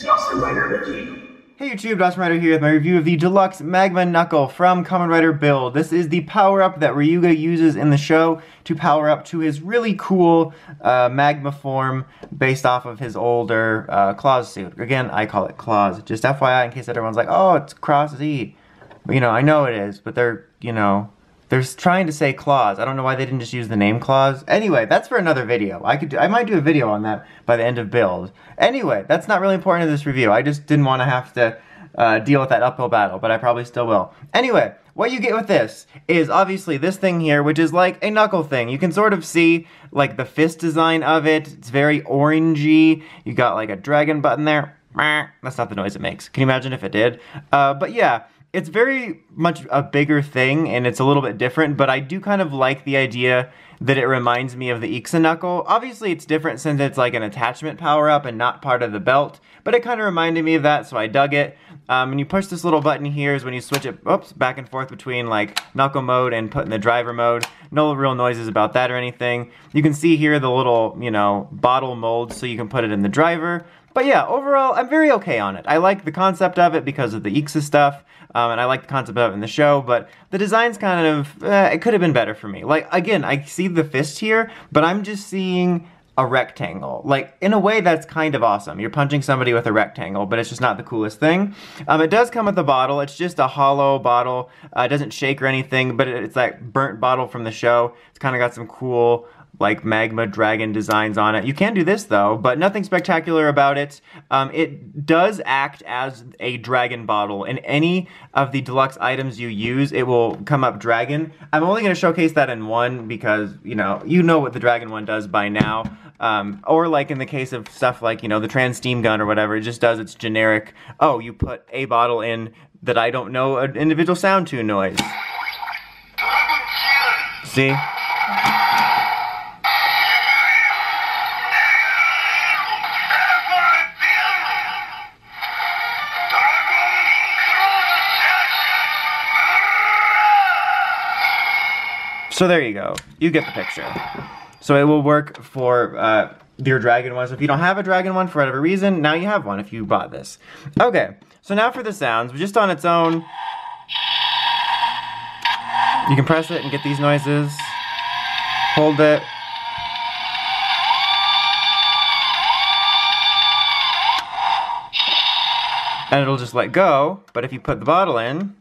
Dawson Rider Wiki. Hey YouTube, Dawson Rider here with my review of the Deluxe Magma Knuckle from Kamen Rider Build. This is the power-up that Ryuga uses in the show to power up to his really cool magma form based off of his older Claws suit. Again, I call it Claws. Just FYI, in case everyone's like, oh, it's Cross Z. But, I know it is, but they're trying to say Claws. I don't know why they didn't just use the name Claws. Anyway, that's for another video. I might do a video on that by the end of Build. Anyway, that's not really important in this review. I just didn't want to have to deal with that uphill battle, but I probably still will. Anyway, what you get with this is obviously this thing here, which is like a knuckle thing. You can sort of see like the fist design of it. It's very orangey. You got like a dragon button there. That's not the noise it makes. Can you imagine if it did? But yeah. It's very much a bigger thing, and it's a little bit different, but I do kind of like the idea that it reminds me of the Ixa Knuckle. Obviously, it's different since it's like an attachment power-up and not part of the belt, but it kind of reminded me of that, so I dug it. And you push this little button here is when you switch it, back and forth between like knuckle mode and put in the driver mode. No real noises about that or anything. You can see here the little, bottle mold so you can put it in the driver. But yeah, overall, I'm very okay on it. I like the concept of it because of the Ixa stuff, and I like the concept of it in the show, but the design's kind of, it could have been better for me. Like, again, I see the fist here, but I'm just seeing a rectangle. Like, in a way, that's kind of awesome. You're punching somebody with a rectangle, but it's just not the coolest thing. It does come with a bottle. It's just a hollow bottle. It doesn't shake or anything, but it's that burnt bottle from the show. It's kind of got some cool like magma dragon designs on it. You can do this though, but nothing spectacular about it. It does act as a dragon bottle. In any of the deluxe items you use, it will come up dragon. I'm only going to showcase that in one because, you know what the dragon one does by now. Or like in the case of stuff like, the trans steam gun or whatever, it just does its generic, oh, you put a bottle in that I don't know an individual sound to noise. See? So there you go. You get the picture. So it will work for your dragon one. So if you don't have a dragon one for whatever reason, now you have one if you bought this. Okay, so now for the sounds. Just on its own, you can press it and get these noises. Hold it. And it'll just let go, but if you put the bottle in,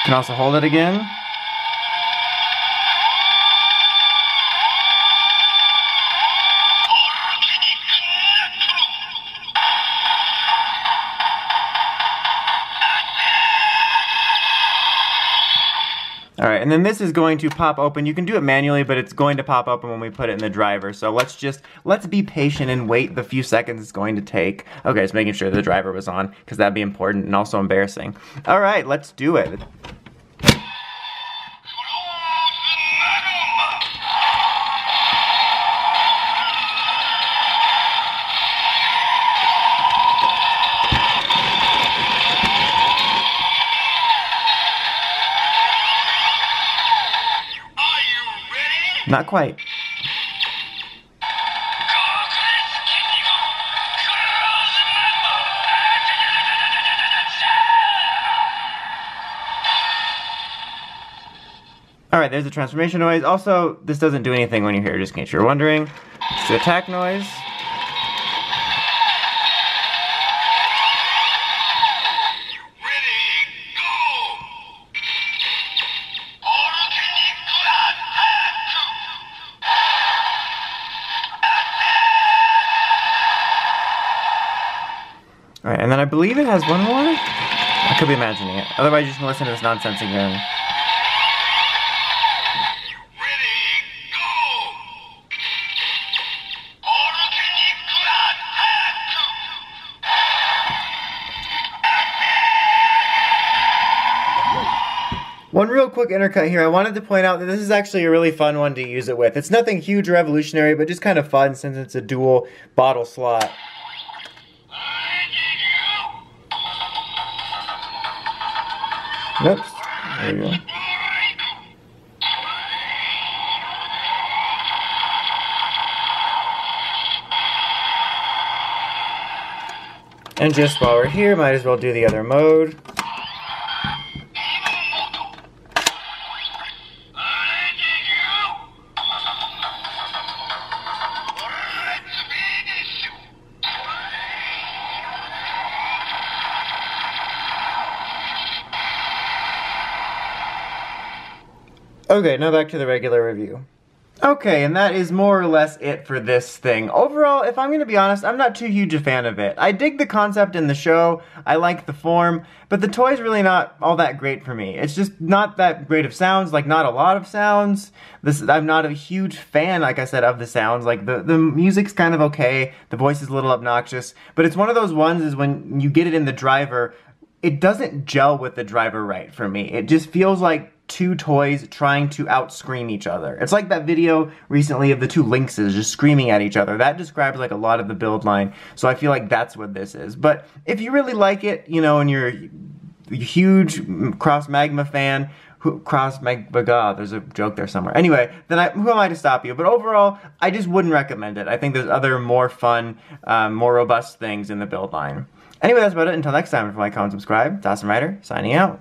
you can also hold it again. Alright, and then this is going to pop open. You can do it manually, but it's going to pop open when we put it in the driver. So let's be patient and wait the few seconds it's going to take. Okay, just making sure the driver was on, because that'd be important and also embarrassing. Alright, let's do it. Not quite. Alright, there's the transformation noise. Also, this doesn't do anything when you're here, just in case you're wondering. It's the attack noise. Alright, and then I believe it has one more? I could be imagining it. Otherwise, you can listen to this nonsense again. One real quick intercut here. I wanted to point out that this is actually a really fun one to use it with. It's nothing huge or revolutionary, but just kind of fun since it's a dual bottle slot. Oops. There we go. And just while we're here, might as well do the other mode. Okay, now back to the regular review. Okay, and that is more or less it for this thing. Overall, if I'm gonna be honest, I'm not too huge a fan of it. I dig the concept in the show, I like the form, but the toy's really not all that great for me. It's just not that great of sounds, like not a lot of sounds. I'm not a huge fan, like I said, of the sounds. Like the music's kind of okay, the voice is a little obnoxious, but it's one of those ones is when you get it in the driver, it doesn't gel with the driver right for me. It just feels like two toys trying to out-scream each other. It's like that video recently of the two lynxes just screaming at each other. That describes like a lot of the build line, so I feel like that's what this is. But if you really like it, you know, and you're a huge Cross Magma fan, there's a joke there somewhere. Anyway, then who am I to stop you? But overall, I just wouldn't recommend it. I think there's other more fun, more robust things in the build line. Anyway, that's about it. Until next time, if you like, comment, subscribe. Dawson Ryder, signing out.